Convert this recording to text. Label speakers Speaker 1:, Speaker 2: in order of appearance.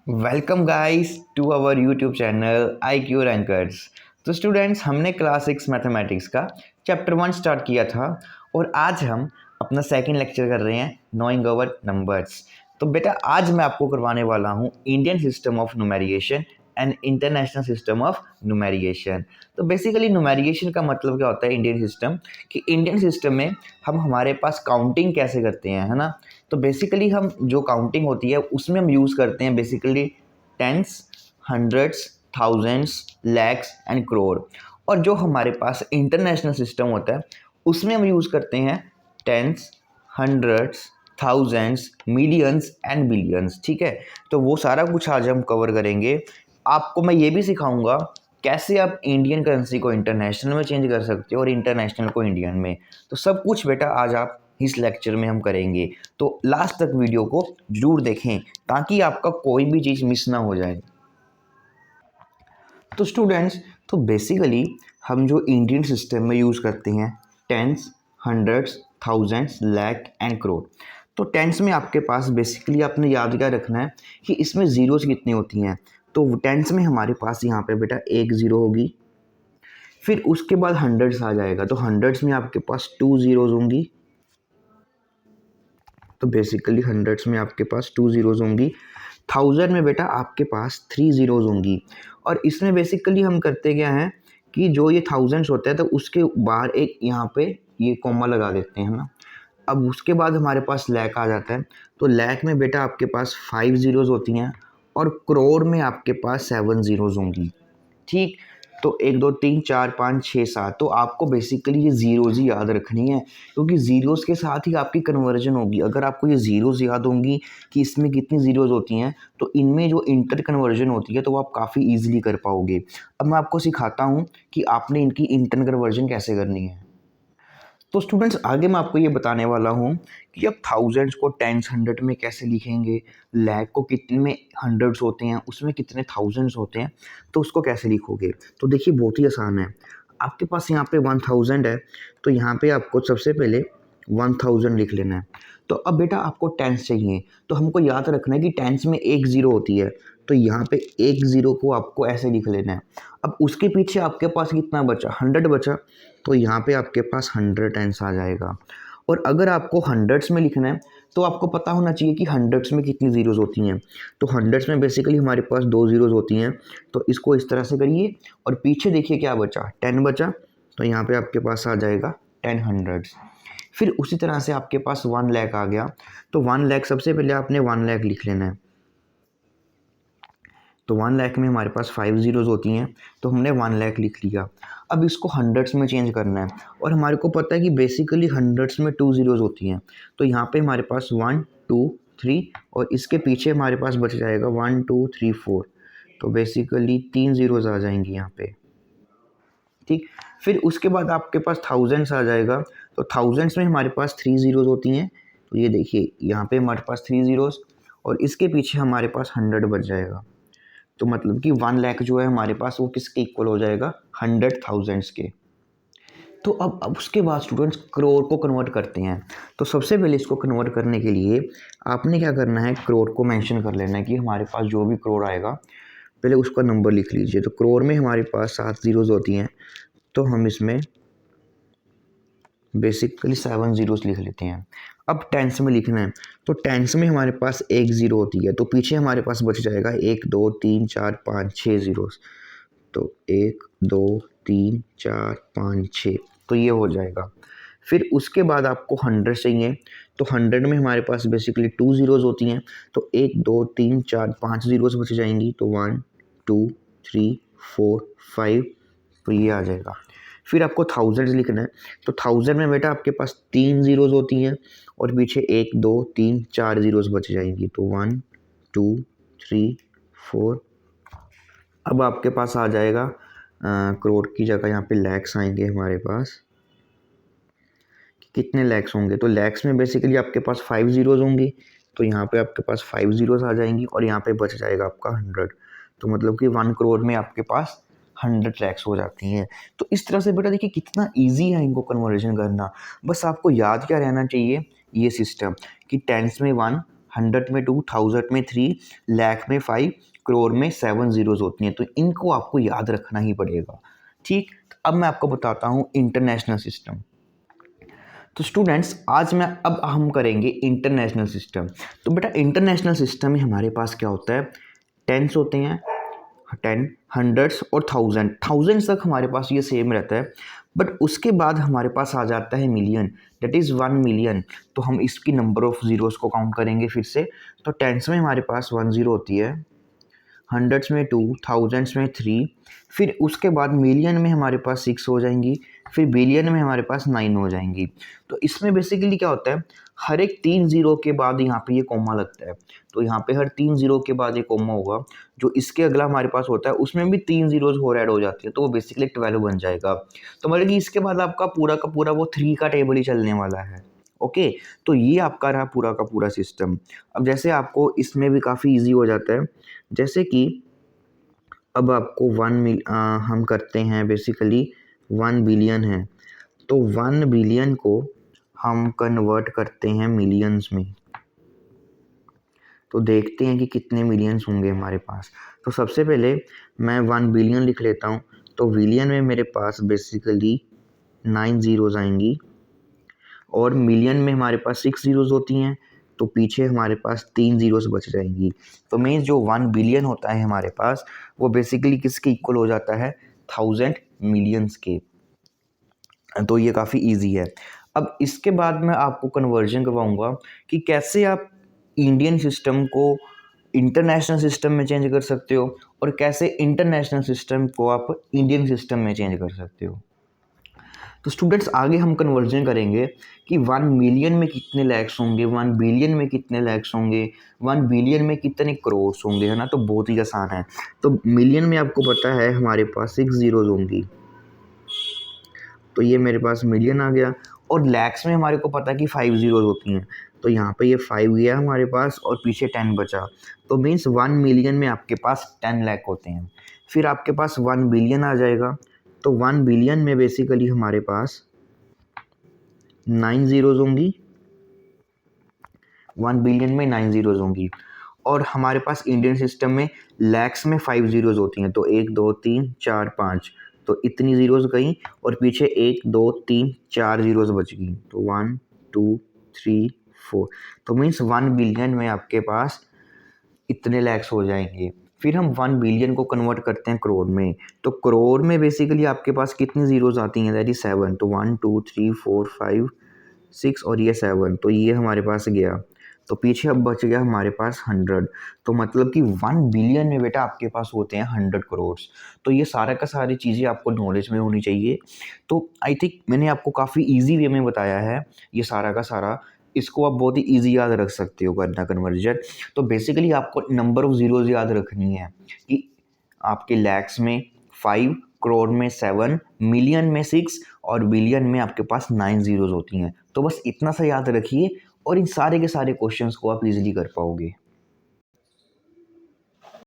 Speaker 1: Welcome guys to our YouTube channel I Q rankers. तो students, हमने class 6 mathematics का chapter 1 start किया था और आज हम अपना सेकंड लेक्चर कर रहे हैं नोइंग अवर नंबर्स। तो बेटा आज मैं आपको करवाने वाला हूँ Indian system of numeration and international system of numeration. तो बेसिकली न्यूमेरिएशन का मतलब क्या होता है इंडियन सिस्टम, कि इंडियन सिस्टम में हम हमारे पास काउंटिंग कैसे करते हैं, है ना। तो बेसिकली हम जो काउंटिंग होती है उसमें हम यूज़ करते हैं basically tens, hundreds, thousands, lakhs and crore. और जो हमारे पास इंटरनेशनल सिस्टम होता है उसमें हम यूज़ करते हैं tens, hundreds, thousands, millions and billions. ठीक है, तो वो सारा कुछ आज हम कवर करेंगे। आपको मैं ये भी सिखाऊंगा कैसे आप इंडियन करेंसी को इंटरनेशनल में चेंज कर सकते हो और इंटरनेशनल को इंडियन में। तो सब कुछ बेटा आज आप इस लेक्चर में हम करेंगे, तो लास्ट तक वीडियो को जरूर देखें ताकि आपका कोई भी चीज़ मिस ना हो जाए। तो स्टूडेंट्स, तो बेसिकली हम जो इंडियन सिस्टम में यूज़ करते हैं tens, hundreds, thousands, lakhs and crore. तो टेंस में आपके पास बेसिकली आपने याद क्या रखना है कि इसमें ज़ीरोज़ कितनी होती हैं। तो टेंस में हमारे पास यहाँ पे बेटा एक ज़ीरो होगी, फिर उसके बाद हंड्रेड्स आ जाएगा, तो हंड्रेड्स में आपके पास टू ज़ीरोज़ होंगी। तो बेसिकली हंड्रेड्स में आपके पास टू ज़ीरोज़ होंगी। थाउजेंड में बेटा आपके पास थ्री ज़ीरोज़ होंगी। और इसमें बेसिकली हम करते क्या हैं कि जो ये थाउजेंड्स होता है तो उसके बाहर एक यहाँ पे ये कॉमा लगा देते हैं, है ना। अब उसके बाद हमारे पास लैख आ जाता है, तो लैख में बेटा आपके पास फाइव ज़ीरोज़ होती हैं और करोड़ में आपके पास सेवन ज़ीरोज़ होंगी। ठीक, तो एक दो तीन चार पाँच छः सात, तो आपको बेसिकली ये ज़ीरोज़ ही याद रखनी है क्योंकि ज़ीरोज़ के साथ ही आपकी कन्वर्जन होगी। अगर आपको ये ज़ीरोज़ याद होंगी कि इसमें कितनी ज़ीरोज़ होती हैं तो इनमें जो इंटर कन्वर्जन होती है तो वो आप काफ़ी ईजिली कर पाओगे। अब मैं आपको सिखाता हूँ कि आपने इनकी इंटर कन्वर्जन कैसे करनी है। तो स्टूडेंट्स, आगे मैं आपको ये बताने वाला हूँ कि अब थाउजेंड्स को टेंस हंड्रेड में कैसे लिखेंगे, लैख को कितने में हंड्रेड्स होते हैं उसमें कितने थाउजेंड्स होते हैं, तो उसको कैसे लिखोगे। तो देखिए बहुत ही आसान है। आपके पास यहाँ पे 1000 है, तो यहाँ पे आपको सबसे पहले 1000 लिख लेना है। तो अब बेटा आपको टेंस चाहिए, तो हमको याद रखना है कि टेंस में एक ज़ीरो होती है, तो यहाँ पे एक ज़ीरो को आपको ऐसे लिख लेना है। अब उसके पीछे आपके पास कितना बचा, हंड्रेड बचा, तो यहाँ पे आपके पास हंड्रेड टेंस आ जाएगा। और अगर आपको हंड्रेड्स में लिखना है तो आपको पता होना चाहिए कि हंड्रेड्स में कितनी ज़ीरोज़ होती हैं। तो हंड्रेड्स में बेसिकली हमारे पास दो ज़ीरोज़ होती हैं, तो इसको इस तरह से करिए और पीछे देखिए क्या बचा, टेन बचा, तो यहाँ पे आपके पास आ जाएगा टेन हंड्रेड्स। फिर उसी तरह से आपके पास वन लैख आ गया, तो वन लैख सबसे पहले आपने वन लैख लिख लेना है। तो वन लैख में हमारे पास फाइव ज़ीरोज़ होती हैं, तो हमने वन लैख लिख लिया। अब इसको हंड्रेड्स में चेंज करना है और हमारे को पता है कि बेसिकली हंड्रेड्स में टू ज़ीरोज़ होती हैं, तो यहाँ पे हमारे पास वन टू थ्री और इसके पीछे हमारे पास बच जाएगा वन टू थ्री फोर, तो बेसिकली तीन ज़ीरोज़ आ जाएंगी यहाँ पे। ठीक, फिर उसके बाद आपके पास थाउजेंड्स आ जाएगा, तो थाउजेंड्स में हमारे पास थ्री ज़ीरोज़ होती हैं, तो ये देखिए यहाँ पे हमारे पास थ्री ज़ीरोज़ और इसके पीछे हमारे पास हंड्रेड बच जाएगा। तो मतलब कि वन लैख जो है हमारे पास वो किसके इक्वल हो जाएगा, हंड्रेड थाउजेंड्स के। तो अब उसके बाद स्टूडेंट्स करोड़ को कन्वर्ट करते हैं। तो सबसे पहले इसको कन्वर्ट करने के लिए आपने क्या करना है, करोड़ को मेंशन कर लेना है कि हमारे पास जो भी करोड़ आएगा पहले उसका नंबर लिख लीजिए। तो करोड़ में हमारे पास सात ज़ीरोज़ होती हैं, तो हम इसमें बेसिकली सेवन ज़ीरोज़ लिख लेते हैं। अब टेंस में लिखना है, तो टेंस में हमारे पास एक ज़ीरो होती है, तो पीछे हमारे पास बच जाएगा एक दो तीन चार पाँच छः ज़ीरोज़, तो एक दो तीन चार पाँच छः, तो ये हो जाएगा। फिर उसके बाद आपको हंड्रेड चाहिए, तो हंड्रेड में हमारे पास बेसिकली टू ज़ीरोज़ होती हैं, तो एक दो तीन चार पाँच ज़ीरोज़ बच जाएंगी, तो one two three four five, तो ये आ जाएगा। फिर आपको थाउजेंड्स लिखना है, तो थाउजेंड में बेटा आपके पास तीन ज़ीरोज़ होती हैं और पीछे एक दो तीन चार ज़ीरोज़ बच जाएंगी, तो वन टू थ्री फोर। अब आपके पास आ जाएगा करोड़ की जगह यहाँ पे लैक्स आएंगे हमारे पास। कितने लैक्स होंगे, तो लैक्स में बेसिकली आपके पास फाइव ज़ीरोज़ होंगी, तो यहाँ पे आपके पास फाइव ज़ीरोज़ आ जाएंगी और यहाँ पे बच जाएगा आपका हंड्रेड। तो मतलब कि वन करोड़ में आपके पास हंड्रेड लैक्स हो जाती हैं। तो इस तरह से बेटा देखिए कितना ईजी है इनको कन्वर्जन करना। बस आपको याद क्या रहना चाहिए, ये सिस्टम कि टेंस में वन, 100 में 2, 1000 में 3, लाख में 5, करोड़ में 7 ज़ीरोज़ होती हैं। तो इनको आपको याद रखना ही पड़ेगा। ठीक, अब मैं आपको बताता हूँ इंटरनेशनल सिस्टम। तो स्टूडेंट्स आज अब हम करेंगे इंटरनेशनल सिस्टम। तो बेटा इंटरनेशनल सिस्टम में हमारे पास क्या होता है, टेंस होते हैं, 10, हंड्रेड्स और थाउजेंड्स तक हमारे पास ये सेम रहता है। बट उसके बाद हमारे पास आ जाता है मिलियन, दैट इज़ 1 मिलियन। तो हम इसकी नंबर ऑफ ज़ीरोज़ को काउंट करेंगे फिर से। तो टेंस में हमारे पास 1 ज़ीरो होती है, हंड्रेड्स में 2, थाउजेंड्स में 3, फिर उसके बाद मिलियन में हमारे पास 6 हो जाएंगी, फिर बिलियन में हमारे पास 9 हो जाएंगी। तो इसमें बेसिकली क्या होता है, हर एक 3 ज़ीरो के बाद यहाँ पे ये कॉमा लगता है। तो यहाँ पे हर 3 ज़ीरो के बाद ये कॉमा होगा। जो इसके अगला हमारे पास होता है उसमें भी 3 ज़ीरोज़ और ऐड हो जाती है, तो वो बेसिकली 12 बन जाएगा। तो मतलब कि इसके बाद आपका पूरा का पूरा वो 3 का टेबल ही चलने वाला है। ओके, तो ये आपका रहा पूरा का पूरा सिस्टम। अब जैसे आपको इसमें भी काफ़ी ईजी हो जाता है, जैसे कि अब आपको हम करते हैं बेसिकली 1 बिलियन है, तो 1 बिलियन को हम कन्वर्ट करते हैं मिलियंस में। तो देखते हैं कि कितने मिलियंस होंगे हमारे पास। तो सबसे पहले मैं 1 बिलियन लिख लेता हूँ। तो बिलियन में मेरे पास बेसिकली 9 ज़ीरोज़ आएंगी और मिलियन में हमारे पास 6 ज़ीरोज़ होती हैं, तो पीछे हमारे पास 3 ज़ीरोज़ बच जाएंगी। तो मीन्स जो 1 बिलियन होता है हमारे पास वो बेसिकली किसके इक्वल हो जाता है, 1000 मिलियंस के। तो ये काफ़ी ईजी है। अब इसके बाद मैं आपको कन्वर्जन करवाऊँगा कि कैसे आप इंडियन सिस्टम को इंटरनेशनल सिस्टम में चेंज कर सकते हो और कैसे इंटरनेशनल सिस्टम को आप इंडियन सिस्टम में चेंज कर सकते हो। तो स्टूडेंट्स आगे हम कन्वर्जन करेंगे कि 1 मिलियन में कितने लैक्स होंगे, 1 बिलियन में कितने लैक्स होंगे, 1 बिलियन में कितने करोड़ होंगे, है ना। तो बहुत ही आसान है। तो मिलियन में आपको पता है हमारे पास 6 ज़ीरोज़ होंगी, तो ये मेरे पास मिलियन आ गया। और लैक्स में हमारे को पता है कि 5 ज़ीरोज़ होती हैं, तो यहाँ पे ये 5 गया हमारे पास और पीछे 10 बचा। तो मीन्स 1 मिलियन में आपके पास 10 लाख होते हैं। फिर आपके पास 1 बिलियन आ जाएगा। तो 1 बिलियन में बेसिकली हमारे पास 9 ज़ीरोज़ होंगी, 1 बिलियन में 9 ज़ीरोज़ होंगी। और हमारे पास इंडियन सिस्टम में लैक्स में 5 ज़ीरोज़ होती हैं, तो 1 2 3 4 5, तो इतनी ज़ीरोज़ गई और पीछे 1 2 3 4 ज़ीरोज़ बच गई। तो 1 2 3 4, तो मीन्स 1 बिलियन में आपके पास इतने लैक्स हो जाएंगे। फिर हम 1 बिलियन को कन्वर्ट करते हैं करोड़ में। तो करोड़ में बेसिकली आपके पास कितनी ज़ीरोज़ आती हैं, दैट इज़ 7। तो 1 2 3 4 5 6 और ये 7, तो ये हमारे पास गया। तो पीछे अब बच गया हमारे पास 100। तो मतलब कि 1 बिलियन में बेटा आपके पास होते हैं 100 करोड़। तो ये सारा का सारी चीज़ें आपको नॉलेज में होनी चाहिए। तो आई थिंक मैंने आपको काफ़ी ईजी वे में बताया है ये सारा का सारा। इसको आप बहुत ही ईजी याद रख सकते हो करना कन्वर्जन। तो बेसिकली आपको नंबर ऑफ ज़ीरोज़ याद रखनी है कि आपके लैक्स में 5, करोड़ में 7, मिलियन में 6 और बिलियन में आपके पास 9 ज़ीरोज़ होती हैं। तो बस इतना सा याद रखिए और इन सारे के सारे क्वेश्चंस को आप इजीली कर पाओगे।